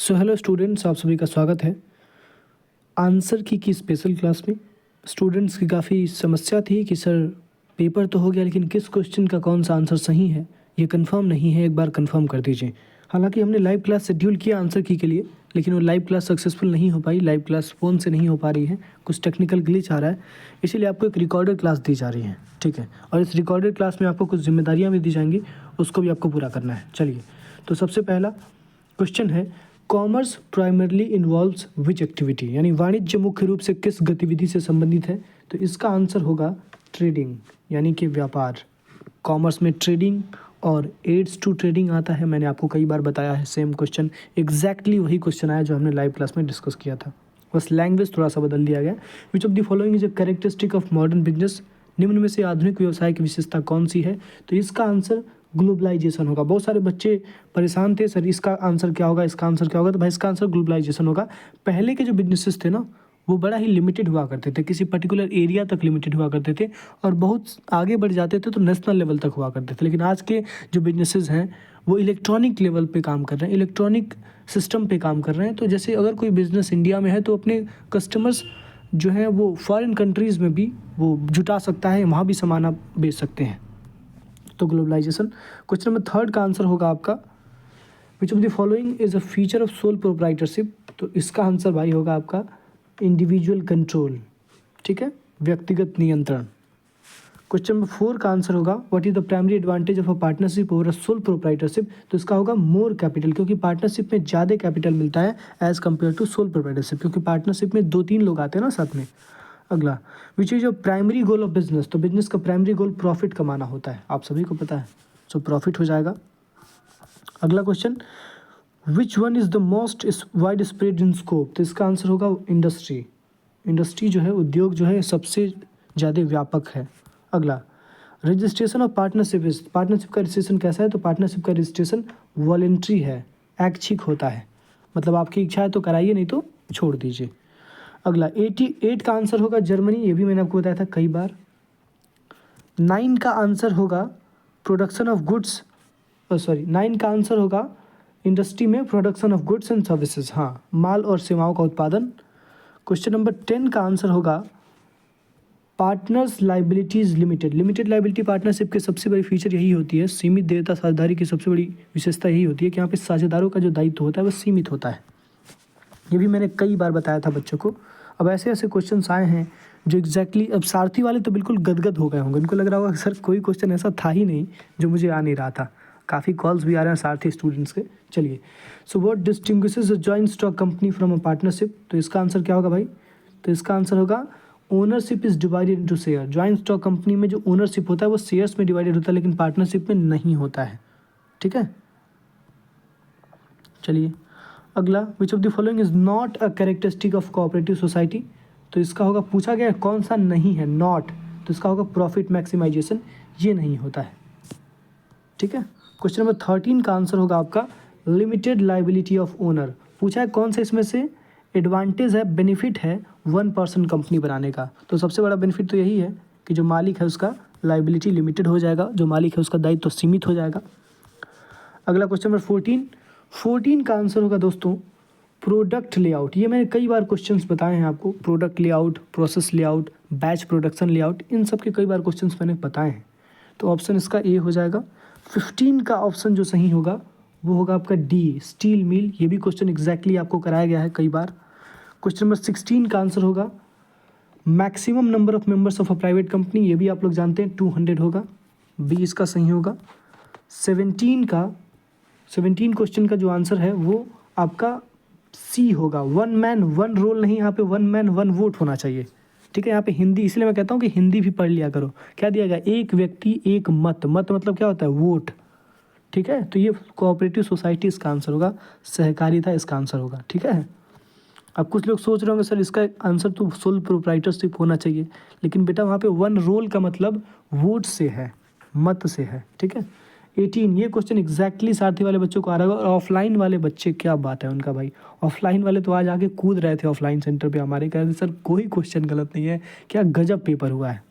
So hello students, आप सभी का स्वागत है आंसर की स्पेशल क्लास में। स्टूडेंट्स की काफ़ी समस्या थी कि सर पेपर तो हो गया लेकिन किस क्वेश्चन का कौन सा आंसर सही है ये कंफर्म नहीं है, एक बार कंफर्म कर दीजिए। हालांकि हमने लाइव क्लास शेड्यूल किया आंसर की के लिए, लेकिन वो लाइव क्लास सक्सेसफुल नहीं हो पाई। लाइव क्लास फ़ोन से नहीं हो पा रही है, कुछ टेक्निकल ग्लिच आ रहा है, इसीलिए आपको एक रिकॉर्डेड क्लास दी जा रही है। ठीक है, और इस रिकॉर्डेड क्लास में आपको कुछ जिम्मेदारियाँ भी दी जाएंगी, उसको भी आपको पूरा करना है। चलिए, तो सबसे पहला क्वेश्चन है, कॉमर्स प्राइमरली इन्वॉल्व्स विच एक्टिविटी, यानी वाणिज्य मुख्य रूप से किस गतिविधि से संबंधित है। तो इसका आंसर होगा ट्रेडिंग, यानी कि व्यापार। कॉमर्स में ट्रेडिंग और एड्स टू ट्रेडिंग आता है, मैंने आपको कई बार बताया है। सेम क्वेश्चन, एग्जैक्टली वही क्वेश्चन आया जो हमने लाइव क्लास में डिस्कस किया था, बस लैंग्वेज थोड़ा सा बदल दिया गया। विच of the following is a characteristic of modern business, निम्न में से आधुनिक व्यवसाय की विशेषता कौन सी है। तो इसका आंसर ग्लोबलाइजेशन होगा। बहुत सारे बच्चे परेशान थे, सर इसका आंसर क्या होगा, इसका आंसर क्या होगा। तो भाई इसका आंसर ग्लोबलाइजेशन होगा। पहले के जो बिजनेसेस थे ना, वो बड़ा ही लिमिटेड हुआ करते थे, किसी पर्टिकुलर एरिया तक लिमिटेड हुआ करते थे, और बहुत आगे बढ़ जाते थे तो नेशनल लेवल तक हुआ करते थे। लेकिन आज के जो बिजनेसेस हैं वो इलेक्ट्रॉनिक लेवल पे काम कर रहे हैं, इलेक्ट्रॉनिक सिस्टम पे काम कर रहे हैं। तो जैसे अगर कोई बिजनेस इंडिया में है तो अपने कस्टमर्स जो हैं वो फॉरेन कंट्रीज़ में भी वो जुटा सकता है, वहाँ भी सामान आप बेच सकते हैं। तो ग्लोबलाइजेशन। क्वेश्चन नंबर थर्ड का आंसर होगा आपका, विच of the following is a feature of sole proprietorship. तो इसका आंसर भाई होगा आपका इंडिविजुअल कंट्रोल। ठीक है, व्यक्तिगत नियंत्रण। क्वेश्चन नंबर 4 का आंसर होगा, what is the primary advantage of a partnership over a sole proprietorship. तो इसका होगा मोर कैपिटल, क्योंकि पार्टनरशिप में ज़्यादा कैपिटल मिलता है as compared to sole proprietorship, क्योंकि पार्टनरशिप में 2-3 लोग आते हैं ना साथ में। अगला, which is a primary goal of business. तो बिजनेस का प्राइमरी गोल प्रॉफिट कमाना होता है, आप सभी को पता है, सो प्रॉफिट हो जाएगा। अगला question, which one is the most wide spread in scope. तो इसका आंसर होगा इंडस्ट्री। इंडस्ट्री जो है, उद्योग जो है, सबसे ज़्यादा व्यापक है। अगला, रजिस्ट्रेशन ऑफ पार्टनरशिप। पार्टनरशिप का रजिस्ट्रेशन कैसा है। तो पार्टनरशिप का रजिस्ट्रेशन वॉलेंट्री है, ऐच्छिक होता है, मतलब आपकी इच्छा है तो कराइए, नहीं तो छोड़ दीजिए। अगला, 88 का आंसर होगा जर्मनी, ये भी मैंने आपको बताया था कई बार। 9 का आंसर होगा प्रोडक्शन ऑफ गुड्स, 9 का आंसर होगा इंडस्ट्री में production of goods and services, हाँ, माल और सेवाओं का उत्पादन। क्वेश्चन नंबर 10 का आंसर होगा partners liabilities limited. Limited liability partnership के सबसे बड़ी फीचर यही होती है, सीमित देयता साझेदारी की सबसे बड़ी विशेषता यही होती है कि यहाँ पे साझेदारों का जो दायित्व होता है वो सीमित होता है। ये भी मैंने कई बार बताया था बच्चों को। अब ऐसे ऐसे क्वेश्चंस आए हैं जो एग्जैक्टली, अब सारथी वाले तो बिल्कुल गदगद हो गए होंगे, उनको लग रहा होगा सर कोई क्वेश्चन ऐसा था ही नहीं जो मुझे आ नहीं रहा था। काफ़ी कॉल्स भी आ रहे हैं सारथी स्टूडेंट्स के। चलिए, so what distinguishes a joint stock company from a partnership. तो इसका आंसर क्या होगा भाई। तो इसका आंसर होगा ownership is divided into share. Joint stock company में जो ओनरशिप होता है वो शेयर्स में डिवाइडेड होता है, लेकिन पार्टनरशिप में नहीं होता है। ठीक है, चलिए अगला, विच of the following is not a characteristic of cooperative society. तो इसका होगा, पूछा गया कौन सा नहीं है, नॉट, तो इसका होगा प्रॉफिट मैक्सिमाइजेशन, ये नहीं होता है। ठीक है, क्वेश्चन नंबर 13 का आंसर होगा आपका लिमिटेड लाइबिलिटी ऑफ ओनर। पूछा है कौन सा इसमें से एडवांटेज है, बेनिफिट है 1% कंपनी बनाने का। तो सबसे बड़ा बेनिफिट तो यही है कि जो मालिक है उसका लाइबिलिटी लिमिटेड हो जाएगा, जो मालिक है उसका दायित्व तो सीमित हो जाएगा। अगला क्वेश्चन नंबर 14 का आंसर होगा दोस्तों प्रोडक्ट लेआउट। ये मैंने कई बार क्वेश्चंस बताए हैं आपको, product layout, process layout, batch production layout, इन सब के कई बार क्वेश्चंस मैंने बताए हैं। तो ऑप्शन इसका ए हो जाएगा। 15 का ऑप्शन जो सही होगा वो होगा आपका डी, स्टील मिल। ये भी क्वेश्चन एग्जैक्टली आपको कराया गया है कई बार। क्वेश्चन नंबर 16 का आंसर होगा maximum number of members of a private company. ये भी आप लोग जानते हैं 200 होगा, बी इसका सही होगा। 17 क्वेश्चन का जो आंसर है वो आपका सी होगा, वन मैन वन रोल नहीं, यहाँ पे वन मैन वन वोट होना चाहिए। ठीक है, यहाँ पे हिंदी, इसलिए मैं कहता हूँ कि हिंदी भी पढ़ लिया करो। क्या दिया गया, एक व्यक्ति एक मत, मत मतलब क्या होता है, वोट। ठीक है, तो ये कोऑपरेटिव सोसाइटी इसका आंसर होगा, सहकारिता इसका आंसर होगा। ठीक है, अब कुछ लोग सोच रहे होंगे सर इसका आंसर तो सोल प्रोप्राइटरशिप होना चाहिए, लेकिन बेटा वहाँ पे वन रोल का मतलब वोट से है, मत से है। ठीक है, 18 ये क्वेश्चन एग्जैक्टली सारथी वाले बच्चों को आ रहा है। और ऑफलाइन वाले बच्चे, क्या बात है उनका भाई, ऑफलाइन वाले तो आज आके कूद रहे थे ऑफलाइन सेंटर पे हमारे, कह रहे थे सर कोई क्वेश्चन गलत नहीं है, क्या गजब पेपर हुआ है।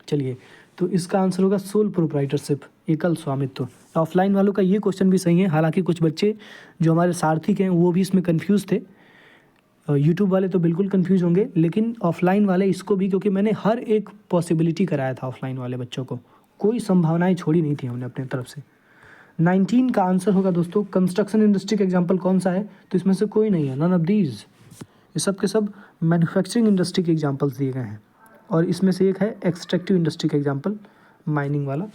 चलिए, तो इसका आंसर होगा सोल प्रोप्राइटरशिप, एकल स्वामित्व। ऑफलाइन वालों का ये क्वेश्चन भी सही है, हालांकि कुछ बच्चे जो हमारे सारथी के हैं वो भी इसमें कंफ्यूज थे। यूट्यूब वाले तो बिल्कुल कंफ्यूज होंगे, लेकिन ऑफलाइन वाले इसको भी, क्योंकि मैंने हर एक पॉसिबिलिटी कराया था ऑफलाइन वाले बच्चों को, कोई संभावनाएं छोड़ी नहीं थी हमने अपने तरफ से। 19 का आंसर होगा दोस्तों कंस्ट्रक्शन इंडस्ट्री का एग्जाम्पल कौन सा है, तो इसमें से कोई नहीं है, नन ऑफ दीज। ये सब के सब मैन्युफैक्चरिंग इंडस्ट्री के एग्जाम्पल्स दिए गए हैं, और इसमें से एक है एक्सट्रैक्टिव इंडस्ट्री का एग्जाम्पल, माइनिंग वाला।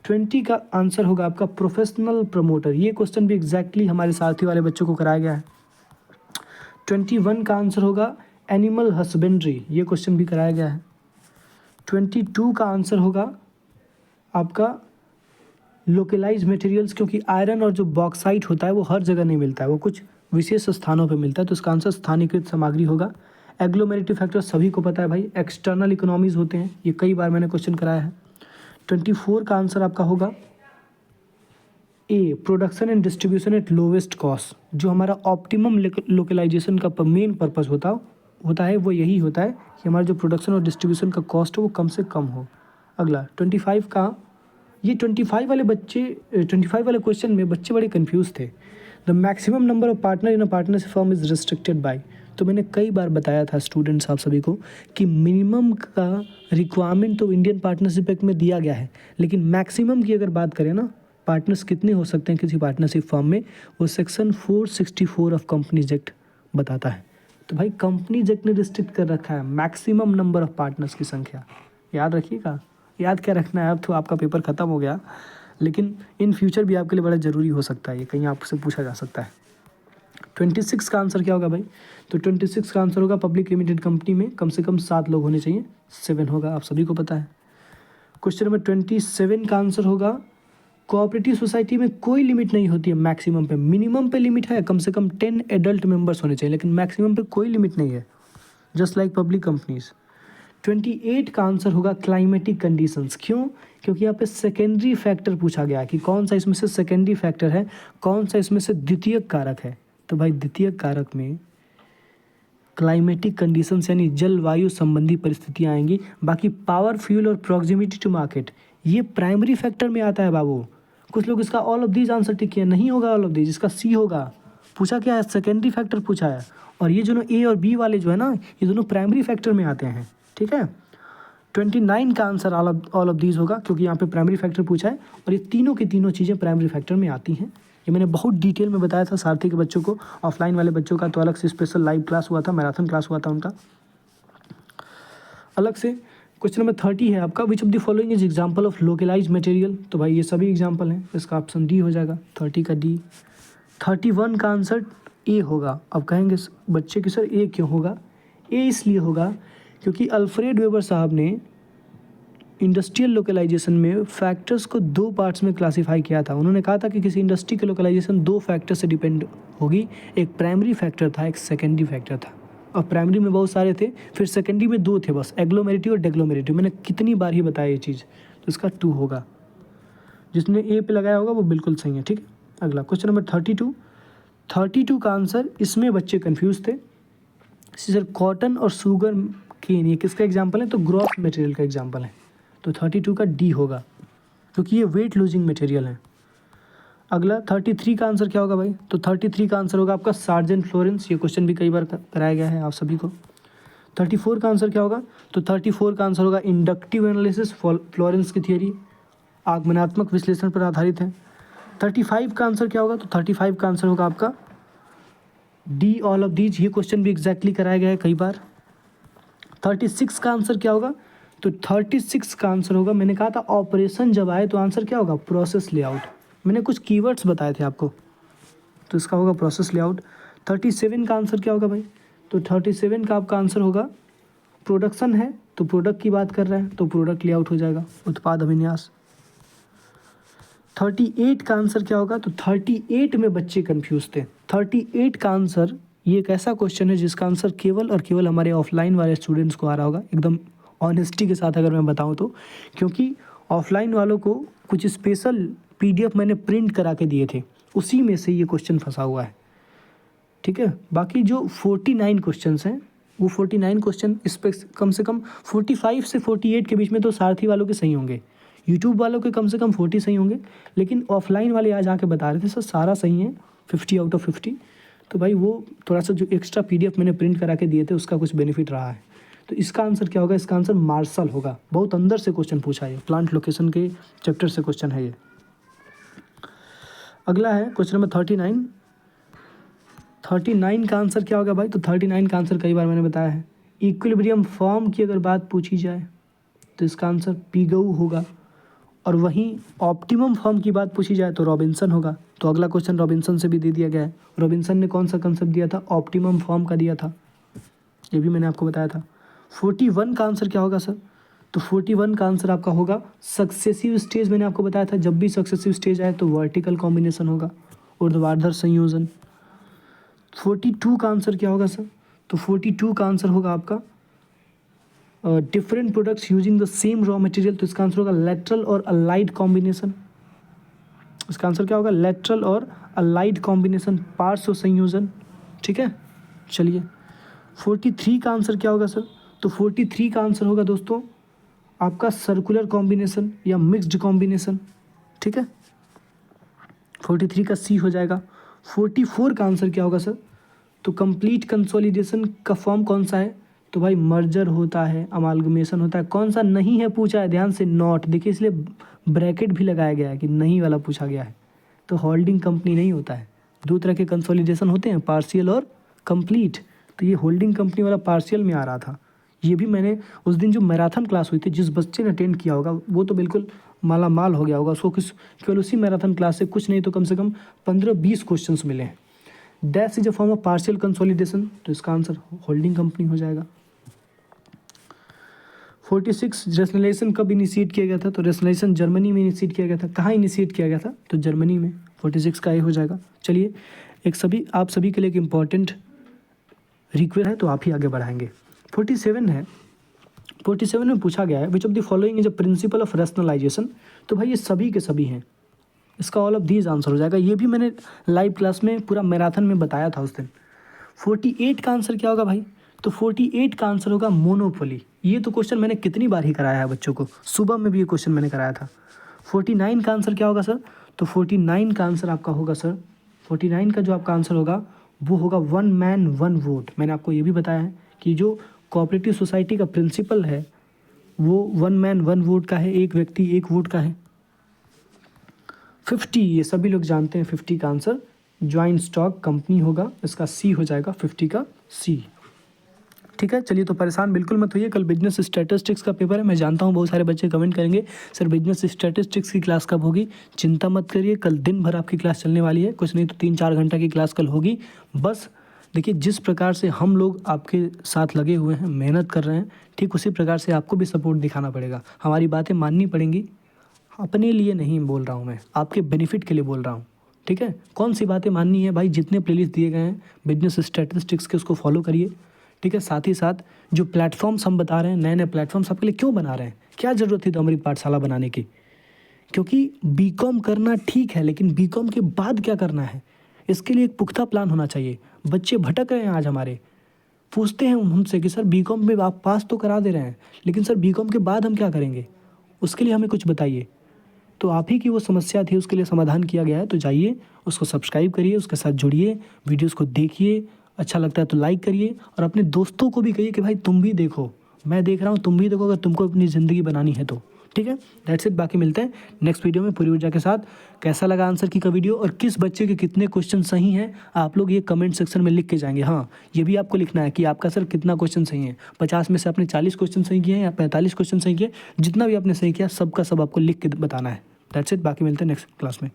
20 का आंसर होगा आपका प्रोफेशनल प्रमोटर। ये क्वेश्चन भी एग्जैक्टली हमारे साथी वाले बच्चों को कराया गया है। 21 का आंसर होगा एनिमल हस्बेंड्री, ये क्वेश्चन भी कराया गया है। 22 का आंसर होगा आपका लोकलाइज मटेरियल्स, क्योंकि आयरन और जो बॉक्साइट होता है वो हर जगह नहीं मिलता है, वो कुछ विशेष स्थानों पे मिलता है, तो इसका आंसर स्थानीयकृत सामग्री होगा। एग्लोमेरेटिव फैक्टर सभी को पता है भाई, एक्सटर्नल इकोनॉमीज होते हैं, ये कई बार मैंने क्वेश्चन कराया है। 24 का आंसर आपका होगा A, production and distribution at lowest cost. जो हमारा ऑप्टिमम लोकलाइजेशन का मेन पर्पज़ होता है वो यही होता है कि हमारा जो प्रोडक्शन और डिस्ट्रीब्यूशन का कॉस्ट है वो कम से कम हो। अगला 25 का, ये 25 वाले क्वेश्चन में बच्चे बड़े कंफ्यूज थे। The maximum number of partner in a partnership firm is restricted by. तो मैंने कई बार बताया था स्टूडेंट्स आप सभी को कि मिनिमम का रिक्वायरमेंट तो इंडियन पार्टनरशिप एक्ट में दिया गया है, लेकिन मैक्सिमम की अगर बात करें ना, पार्टनर्स कितने हो सकते हैं किसी पार्टनरशिप फर्म में, वो सेक्शन 464 ऑफ कंपनीज एक्ट बताता है। तो भाई कंपनीज एक्ट ने रिस्ट्रिक्ट कर रखा है मैक्सिमम नंबर ऑफ पार्टनर्स की संख्या, याद रखिएगा। याद क्या रखना है, अब तो आपका पेपर ख़त्म हो गया, लेकिन इन फ्यूचर भी आपके लिए बड़ा ज़रूरी हो सकता है, ये कहीं आपसे पूछा जा सकता है। 26 का आंसर क्या होगा भाई, तो 26 का आंसर होगा पब्लिक लिमिटेड कंपनी में कम से कम 7 लोग होने चाहिए, 7 होगा, आप सभी को पता है। क्वेश्चन नंबर 27 का आंसर होगा कोऑपरेटिव सोसाइटी में कोई लिमिट नहीं होती है मैक्सिमम पे, मिनिमम पे लिमिट है, कम से कम 10 एडल्ट मेंबर्स होने चाहिए, लेकिन मैक्सिमम पे कोई लिमिट नहीं है, जस्ट लाइक पब्लिक कंपनीज। 28 का आंसर होगा क्लाइमेटिक कंडीशंस। क्यों? क्योंकि यहाँ पे सेकेंडरी फैक्टर पूछा गया कि कौन सा इसमें से सेकेंडरी फैक्टर है, कौन सा इसमें से द्वितीयक कारक है। तो भाई द्वितीयक कारक में क्लाइमेटिक कंडीशंस यानी जलवायु संबंधी परिस्थितियाँ आएंगी। बाकी पावर, फ्यूल और प्रॉक्सिमिटी टू मार्केट ये प्राइमरी फैक्टर में आता है बाबू। कुछ लोग इसका all of these answer tick किया, नहीं होगा ऑल ऑफ दीज, इसका सी होगा। पूछा क्या है, सेकेंडरी फैक्टर पूछा है, और ये जो ए और बी वाले जो है ना, ये दोनों प्राइमरी फैक्टर में आते हैं, ठीक है। 29 का आंसर ऑल ऑफ दीज होगा, क्योंकि यहाँ पे प्राइमरी फैक्टर पूछा है, और ये तीनों की तीनों चीज़ें प्राइमरी फैक्टर में आती हैं। ये मैंने बहुत डिटेल में बताया था सारथी के बच्चों को, ऑफलाइन वाले बच्चों का तो अलग से स्पेशल लाइव क्लास हुआ था, मैराथन क्लास हुआ था उनका अलग से। क्वेश्चन नंबर 30 है आपका, विच of the following is example of localise material. तो भाई ये सभी एग्जाम्पल हैं, इसका ऑप्शन डी हो जाएगा, 30 का डी। 31 का आंसर ए होगा। अब कहेंगे बच्चे कि सर ए क्यों होगा, ए इसलिए होगा क्योंकि अल्फ्रेड वेबर साहब ने इंडस्ट्रियल लोकलाइजेशन में फैक्टर्स को 2 पार्ट्स में क्लासीफाई किया था। उन्होंने कहा था कि किसी इंडस्ट्री की लोकलाइजेशन 2 फैक्टर से डिपेंड होगी, एक प्राइमरी फैक्टर था, एक सेकेंडरी फैक्टर था। और प्राइमरी में बहुत सारे थे, फिर सेकेंडरी में 2 थे बस, एग्लोमेरेटिव और डेग्लोमेरेटिव। मैंने कितनी बार ही बताया ये चीज़, तो इसका 2 होगा। जिसने ए पे लगाया होगा वो बिल्कुल सही है, ठीक है। अगला क्वेश्चन नंबर 32 का आंसर, इसमें बच्चे कन्फ्यूज थे। सर कॉटन और शुगर केन ये किसका एग्जाम्पल है, तो ग्रॉस मटेरियल का एग्जाम्पल है, तो 32 का डी होगा, क्योंकि ये वेट लूजिंग मटेरियल है। अगला 33 का आंसर क्या होगा भाई, तो 33 का आंसर होगा आपका सार्जेंट फ्लोरेंस। ये क्वेश्चन भी कई बार कराया गया है आप सभी को। 34 का आंसर क्या होगा, तो 34 का आंसर होगा इंडक्टिव एनालिसिस, फ्लोरेंस की थियरी आगमनात्मक विश्लेषण पर आधारित है। 35 का आंसर क्या होगा, तो 35 का आंसर होगा आपका डी, ऑल ऑफ दीज। ये क्वेश्चन भी एग्जैक्टली कराया गया है कई बार। 36 का आंसर क्या होगा, तो 36 का आंसर होगा, मैंने कहा था ऑपरेशन जब आए तो आंसर क्या होगा, प्रोसेस लेआउट। मैंने कुछ कीवर्ड्स बताए थे आपको, तो इसका होगा प्रोसेस लेआउट। 37 का आंसर क्या होगा भाई, तो 37 का आपका आंसर होगा प्रोडक्शन है, तो प्रोडक्ट की बात कर रहा है, तो प्रोडक्ट लेआउट हो जाएगा, उत्पाद अभिन्यास। 38 का आंसर क्या होगा, तो 38 में बच्चे कंफ्यूज थे। 38 का आंसर, ये एक ऐसा क्वेश्चन है जिसका आंसर केवल और केवल हमारे ऑफलाइन वाले स्टूडेंट्स को आ रहा होगा, एकदम ऑनेस्टी के साथ अगर मैं बताऊं तो, क्योंकि ऑफलाइन वालों को कुछ स्पेशल PDF मैंने प्रिंट करा के दिए थे, उसी में से ये क्वेश्चन फंसा हुआ है, ठीक है। बाकी जो 49 क्वेश्चंस हैं, वो 49 क्वेश्चन इस पर कम से कम 45 से 48 के बीच में तो सारथी वालों के सही होंगे, यूट्यूब वालों के कम से कम 40 सही होंगे, लेकिन ऑफलाइन वाले आज आके बता रहे थे सर सारा सही है, 50 आउट ऑफ 50। तो भाई वो थोड़ा सा जो एक्स्ट्रा PDF मैंने प्रिंट करा के दिए थे उसका कुछ बेनिफिट रहा है। तो इसका आंसर क्या होगा? इसका आंसर मार्शल होगा। बहुत अंदर से क्वेश्चन पूछा है, प्लांट लोकेशन के चैप्टर से क्वेश्चन है ये। अगला है क्वेश्चन नंबर 39। 39 का आंसर क्या होगा भाई? तो 39 का आंसर कई बार मैंने बताया है। इक्विलिब्रियम फॉर्म की अगर बात पूछी जाए तो इसका आंसर पिगऊ होगा, और वहीं ऑप्टिमम फॉर्म की बात पूछी जाए तो रॉबिन्सन होगा। तो अगला क्वेश्चन रॉबिन्सन से भी दे दिया गया है। रॉबिन्सन ने कौन सा कंसेप्ट दिया था? ऑप्टिमम फॉर्म का दिया था, ये भी मैंने आपको बताया था। 41 का आंसर क्या होगा सर? तो 41 का आंसर आपका होगा सक्सेसिव स्टेज। मैंने आपको बताया था जब भी सक्सेसिव स्टेज आए तो वर्टिकल कॉम्बिनेशन होगा, ऊर्ध्वाधर संयोजन। 42 का आंसर क्या होगा सर? तो 42 का आंसर होगा आपका different products using the same raw material. तो इसका आंसर होगा लेटरल और अलाइड कॉम्बिनेशन। इसका आंसर क्या होगा? लेटरल और अलाइड कॉम्बिनेशन, पार्श्व संयोजन। ठीक है, चलिए 43 का आंसर क्या होगा सर? तो 43 का आंसर होगा दोस्तों आपका सर्कुलर कॉम्बिनेशन या मिक्स्ड कॉम्बिनेशन। ठीक है, 43 का C हो जाएगा। 44 का आंसर क्या होगा सर? तो कंप्लीट कंसोलिडेशन का फॉर्म कौन सा है? तो भाई मर्जर होता है, अमालगमेशन होता है। कौन सा नहीं है पूछा है, ध्यान से नॉट देखिए, इसलिए ब्रैकेट भी लगाया गया है कि नहीं वाला पूछा गया है। तो होल्डिंग कंपनी नहीं होता है। दो तरह के कंसोलिडेशन होते हैं, पार्शियल और कंप्लीट। तो ये होल्डिंग कंपनी वाला पार्शियल में आ रहा था। ये भी मैंने उस दिन जो मैराथन क्लास हुई थी, जिस बच्चे ने अटेंड किया होगा वो तो बिल्कुल माला माल हो गया होगा। उसको केवल उसी मैराथन क्लास से कुछ नहीं तो कम से कम 15-20 क्वेश्चन मिले हैं। Dash is a form of partial consolidation, तो इसका आंसर होल्डिंग कंपनी हो जाएगा। 46 रेशनलाइजेशन कब इनिशिएट किया गया था? तो रेशनलाइजेशन जर्मनी में इनिशिएट किया गया था। कहाँ इनिशिएट किया गया था? तो जर्मनी में। 46 का ए हो जाएगा। चलिए एक आप सभी के लिए एक इम्पॉर्टेंट रिक्वेस्ट है तो आप ही आगे बढ़ाएंगे। 47 है। 47 में पूछा गया है which of the following is a principle of rationalisation. तो भाई ये सभी के सभी हैं, इसका ऑल ऑफ दीज आंसर हो जाएगा। ये भी मैंने लाइव क्लास में पूरा मैराथन में बताया था उस दिन। 48 का आंसर क्या होगा भाई? तो 48 का आंसर होगा मोनोपोली। ये तो क्वेश्चन मैंने कितनी बार ही कराया है बच्चों को, सुबह में भी ये क्वेश्चन मैंने कराया था। 49 का आंसर क्या होगा सर? तो 49 का आंसर आपका होगा सर, 49 का जो आपका आंसर होगा वो होगा 1 मैन 1 वोट। मैंने आपको ये भी बताया है कि जो कोऑपरेटिव सोसाइटी का प्रिंसिपल है वो 1 मैन 1 वोट का है, एक व्यक्ति एक वोट का है। 50 ये सभी लोग जानते हैं, 50 का आंसर ज्वाइंट स्टॉक कंपनी होगा, इसका C हो जाएगा, 50 का C। ठीक है, चलिए तो परेशान बिल्कुल मत होइए। कल बिजनेस स्टैटिस्टिक्स का पेपर है। मैं जानता हूँ बहुत सारे बच्चे कमेंट करेंगे सर बिजनेस स्टैटिस्टिक्स की क्लास कब होगी। चिंता मत करिए, कल दिन भर आपकी क्लास चलने वाली है, कुछ नहीं तो 3-4 घंटा की क्लास कल होगी। बस देखिए जिस प्रकार से हम लोग आपके साथ लगे हुए हैं, मेहनत कर रहे हैं, ठीक उसी प्रकार से आपको भी सपोर्ट दिखाना पड़ेगा। हमारी बातें माननी पड़ेंगी। अपने लिए नहीं बोल रहा हूँ मैं, आपके बेनिफिट के लिए बोल रहा हूँ। ठीक है, कौन सी बातें माननी है भाई? जितने प्लेलिस्ट दिए गए हैं बिजनेस स्टैटिस्टिक्स के उसको फॉलो करिए। ठीक है, साथ ही साथ जो प्लेटफॉर्म्स हम बता रहे हैं, नए नए प्लेटफॉर्म्स आपके लिए क्यों बना रहे हैं? क्या ज़रूरत थी तो अमृत पाठशाला बनाने की? क्योंकि बीकॉम करना ठीक है, लेकिन बीकॉम के बाद क्या करना है इसके लिए एक पुख्ता प्लान होना चाहिए। बच्चे भटक रहे हैं आज हमारे, पूछते हैं हमसे कि सर बीकॉम में आप पास तो करा दे रहे हैं, लेकिन सर बीकॉम के बाद हम क्या करेंगे? उसके लिए हमें कुछ बताइए। तो आप ही की वो समस्या थी, उसके लिए समाधान किया गया है। तो जाइए उसको सब्सक्राइब करिए, उसके साथ जुड़िए, वीडियोस को देखिए, अच्छा लगता है तो लाइक करिए, और अपने दोस्तों को भी कहिए कि भाई तुम भी देखो, मैं देख रहा हूँ, तुम भी देखो, अगर तुमको अपनी ज़िंदगी बनानी है तो। ठीक है, दैट्स इट। बाकी मिलते हैं नेक्स्ट वीडियो में पूरी ऊर्जा के साथ। कैसा लगा आंसर की का वीडियो और किस बच्चे के कितने क्वेश्चन सही हैं आप लोग ये कमेंट सेक्शन में लिख के जाएंगे। हाँ, ये भी आपको लिखना है कि आपका सर कितना क्वेश्चन सही है। 50 में से आपने 40 क्वेश्चन सही किए हैं या 45 क्वेश्चन सही किए, जितना भी आपने सही किया सबका सब आपको लिख के बताना है। That's it. बाकी मिलते हैं नेक्स्ट क्लास में।